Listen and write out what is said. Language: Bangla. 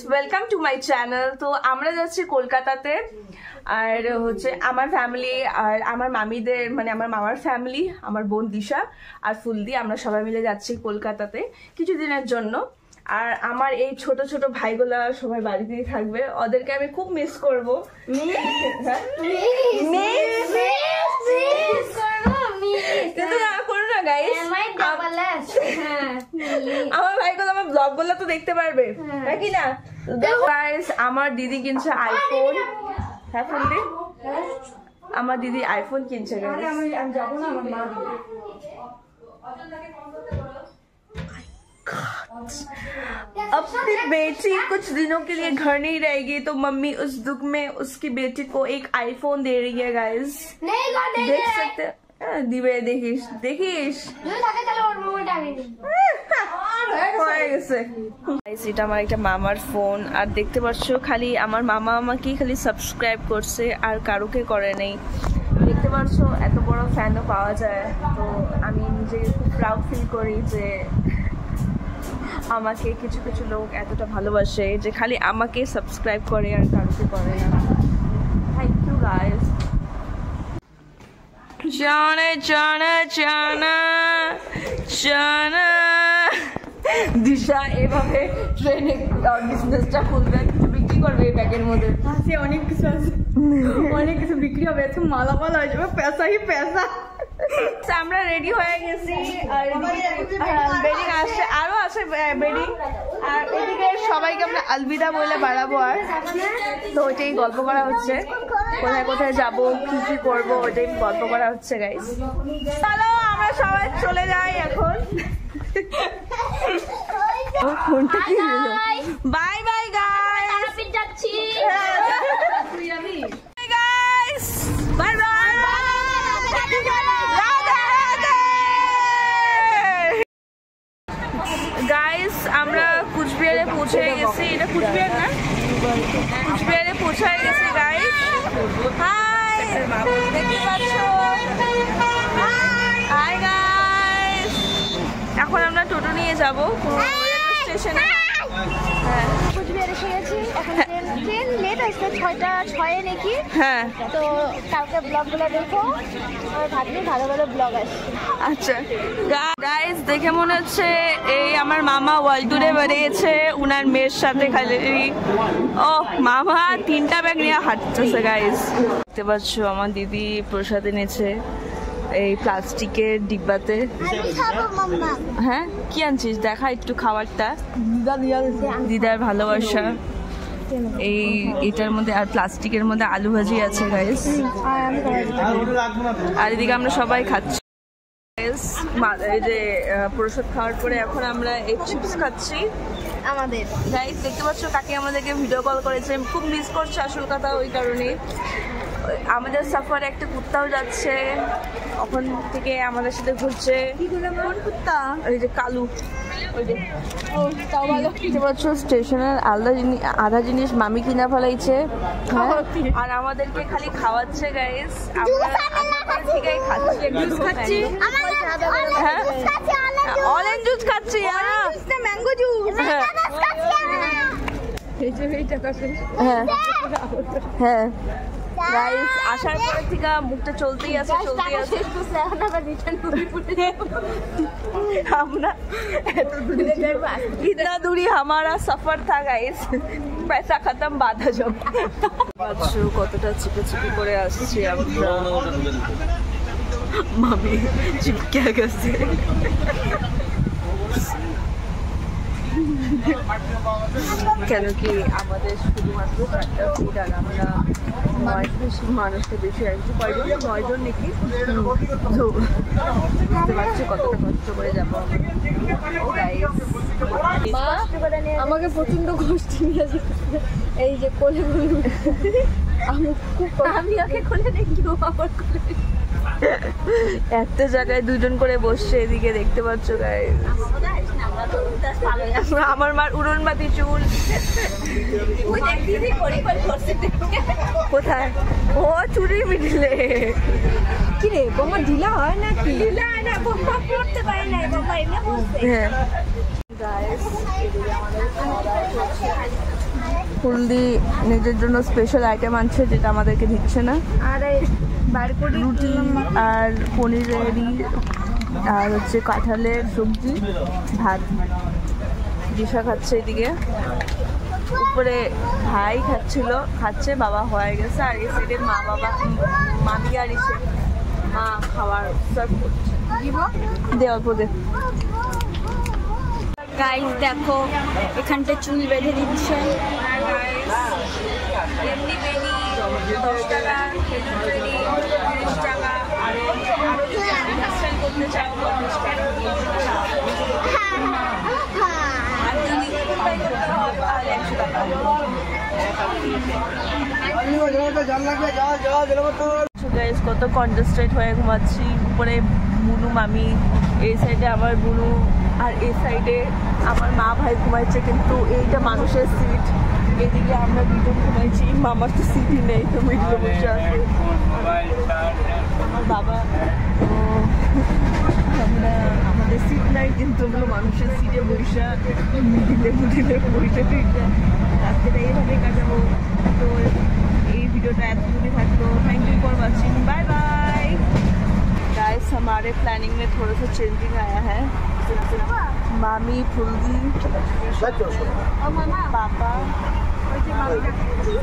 Welcome to my channel. তো আমরা যাচ্ছি কলকাতাতে, আর হচ্ছে আমার ফ্যামিলি আর আমার মামিদের মানে আমার মামার ফ্যামিলি, আমার বোন দিশা আর ফুলদি, আমরা সবাই মিলে যাচ্ছি কলকাতাতে কিছুদিনের জন্য। আর আমার এই ছোট ছোট ভাইগুলা সবাই বাড়িতেই থাকবে, ওদেরকে আমি খুব মিস করবো। আমার ভাইগুলো আমার ব্লগ গুলো তো দেখতে পারবে নাকি না। আমার দিদি কিনছে আইফোন। হ্যাঁ ফুলদি, আমার দিদি আইফोन কিনছে। अपनी बेटी कुछ दिनों के लिए घर नहीं रहेगी तो मम्मी उस दुख में उसकी बेटी को एक आईफोन दे रही है गाइस। देख सकते दिवे, देखिस देखिस এটা আমার একটা মামার ফোন। আর দেখতে পাচ্ছ খালি আমার মামা আমাকে খালি সাবস্ক্রাইব করছে আর কারোকে করে নেই। দেখতে পাচ্ছ এত বড় ফ্যানও পাওয়া যায়, তো আমি নিজেকে খুব প্রাউড ফিল করি যে আমাকে কিছু কিছু লোক এতটা ভালোবাসে যে খালি আমাকে সাবস্ক্রাইব করে আর কারোকে করে না। Thank you guys. জানা জানা জানা জানা দিশা এভাবে ট্রেনে বিজনেসটা খুলবে, কিছু বিক্রি করবে এই ব্যাগের মধ্যে। অনেক কিছু আছে, অনেক কিছু বিক্রি হবে, এত মালামাল হয়ে যাবে, পেশাই পেশা। আমরা রেডি হয়ে গেছি, আর বেডিং আসছে, আরো আছে বেডিং। আর এদিকে সবাইকে আমরা আলবিদা বলে বাড়াবো, আর তো ওইটাই গল্প করা হচ্ছে, কোথায় কোথায় যাবো কি কি করবো ওইটাই গল্প করা হচ্ছে গাইস। চলো আমরা সবাই চলে যাই এখন। ফোনটা কি হলো? বাই বাই গাইস, যাচ্ছি গাইস, বাই বাই গাইস। আমরা কুচবিহারে পৌঁছে গেছি, এটা কুচবিহার না, কুচবিহারে পৌঁছে গেছি গাইস। হাই, দেখতে পাচ্ছ? হাই গাইস, এখন আমরা টোটো নিয়ে যাবো রেলওয়ে স্টেশনে। হ্যাঁ কুচবিহার এসে গেছি, এখন ট্রেন লেট আসছে 6:06 নাকি। হ্যাঁ, তো কালকে ব্লগগুলো দেখো, আর ভাবছি ভালো ভালো ব্লগ আসছে। আচ্ছা গাইস, দেখে মনে হচ্ছে এই আমার মামা ওয়ার্ল্ড ট্যুরে বেরিয়েছে উনার মেয়ের সাথে। খালি ও মামা 3টা ব্যাগ নিয়ে হাঁটতেছে গাইস। দেখতে পাচ্ছ আমার দিদি প্রসাদ এনেছে এই প্লাস্টিকের ডিব্বাতে। হ্যাঁ কি আনছিস দেখা একটু খাবারটা, দিদার ভালোবাসা। এই এটার মধ্যে আর প্লাস্টিকের মধ্যে আলু ভাজি আছে গাইস, আর এদিকে আমরা সবাই খাচ্ছি। এই যে প্রসাদ খাওয়ার পরে এখন আমরা এই চিপস খাচ্ছি আমাদের। গাইস দেখতে পাচ্ছ কাকে আমাদেরকে ভিডিও কল করেছে, খুব মিস করছে আসল কথা। ওই কারণে আমাদের সাফারে একটা কুত্তাও যাচ্ছে, ওখান থেকে আমাদের সাথে ঘুরছে। কোন কুত্তা? ওই যে কালু। স্টেশনের আধা জিনিস মামি কিনা ফেলাইছে, আর আমাদেরকে খালি খাওয়াচ্ছে গাইস। আমরা ঠিকই খাচ্ছি, হ্যাঁ অরেঞ্জ জুস খাচ্ছি, ম্যাঙ্গো জুস। হ্যাঁ হ্যাঁ গাইস, আসার পর থেকে মুখটা চলতেই আছে চলতেই আছে। আমরা इतना दूरी हमारा सफर था गाइस, पैसा खत्म बाधा जब। কতটা চিপে চিপে করে আসছি আমরা, মামি চিপকে গেছে। কেন কি আমাদের শুধুমাত্র 4টা সিট, আর আমরা 9 মানুষটা বেশি আসছি। কয়জন? 9 জন নাকি। বুঝতে পারছি কতটা কষ্ট করে যাবো। আমাকে প্রচন্ড কষ্ট নিয়ে এই যে কোলে আমি ওকে কোলে দেখি, আমার কোলে একটা জায়গায় 2 জন করে বসছে। এদিকে দেখতে পাচ্ছ গাইস, আমার মার উড়নবাতি চুল। কোথায়? ও চুরির মিডিলে। কি রে বোমা ঢিলা হয় নাকি? ঢিলা হয় না, বোমা পড়তে পারে না, বোমা এমনি পড়ছে। হ্যাঁ ফুলদি নিজের জন্য স্পেশাল আইটেম আনছে যেটা আমাদেরকে দিচ্ছে না। আর রুটি আর পনির রেডি আর হচ্ছে কাঁঠালের সবজি ভাত। দিশা খাচ্ছে এদিকে, উপরে ভাই খাচ্ছে, বাবা হয়ে গেছে। আর এই সাইডে মা বাবা মামি আর এসে মা খাবার সার্ভ করছে। দে অল্প দে। গাইস দেখো এখানটা চুল বেঁধে দিচ্ছে। এমনি বেনি 10 টাকা, হেলুন বেনি 30 টাকা, আরো যদি হেয়ারস্টাইল করতে চাও 50 টাকা, আর যদি ফুলটাই করতে হয় তাহলে 100 টাকা। গাইস কত কনজেস্টেড হয়ে ঘুমাচ্ছি। উপরে বুনু মামি, এই সাইডে আমার বুনু, আর এই সাইডে আমার মা ভাই ঘুমাইছে, কিন্তু এইটা মানুষের সিট। এদিকে আমরা দুজন ঘুমাইছি, মামার তো সিটই নেই, তো মিডলে বসে আছে আমার বাবা। তো আমরা আমাদের সিট নাই, কিন্তু ওগুলো মানুষের সিটে বসে মিডিলে বসে রাস্তাটা এইভাবে কাটাবো। তো এই ভিডিওটা এতটুকুই থাকলো। Thank you for watching, bye bye guys. हमारे प्लानिंग में थोड़ा सा चेंजिंग आया है। मामी, फुल्दी, पापा